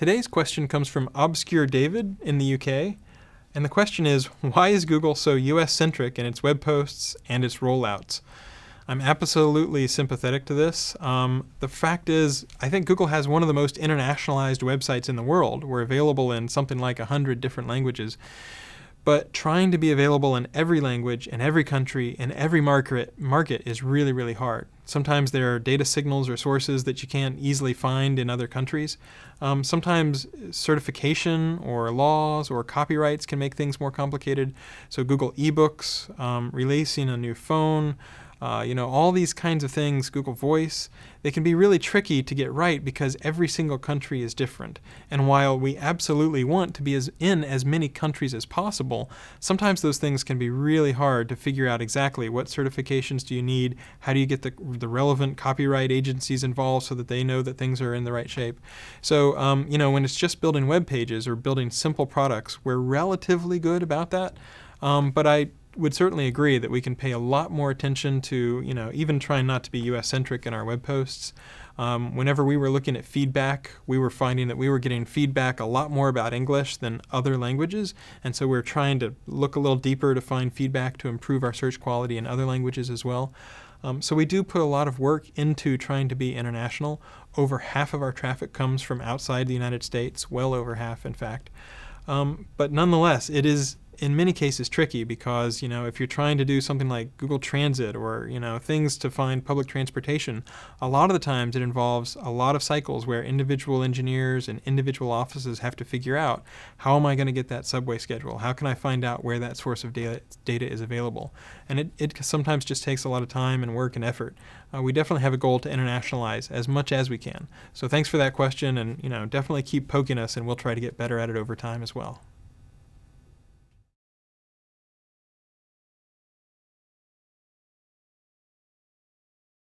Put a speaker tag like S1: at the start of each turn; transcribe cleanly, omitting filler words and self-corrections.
S1: Today's question comes from obscuredavid in the UK, and the question is, why is Google so US-centric in its web posts and its rollouts? I'm absolutely sympathetic to this. The fact is, I think Google has one of the most internationalized websites in the world. We're available in something like 100 different languages. But trying to be available in every language, in every country, in every market is really, really hard. Sometimes there are data signals or sources that you can't easily find in other countries. Sometimes certification or laws or copyrights can make things more complicated. So Google eBooks, releasing a new phone, all these kinds of things, Google Voice, they can be really tricky to get right because every single country is different. And while we absolutely want to be in as many countries as possible, sometimes those things can be really hard to figure out exactly what certifications do you need, how do you get the relevant copyright agencies involved so that they know that things are in the right shape. So, when it's just building web pages or building simple products, we're relatively good about that. But I would certainly agree that we can pay a lot more attention to, even trying not to be US-centric in our web posts. Whenever we were looking at feedback, we were finding that we were getting feedback a lot more about English than other languages, and so we're trying to look a little deeper to find feedback to improve our search quality in other languages as well. So we do put a lot of work into trying to be international. Over half of our traffic comes from outside the United States, well over half, in fact. But nonetheless, it is in many cases tricky because, if you're trying to do something like Google Transit or, things to find public transportation, a lot of the times it involves a lot of cycles where individual engineers and individual offices have to figure out, how am I going to get that subway schedule? How can I find out where that source of data is available? And it sometimes just takes a lot of time and work and effort. We definitely have a goal to internationalize as much as we can. So thanks for that question, and definitely keep poking us and we'll try to get better at it over time as well.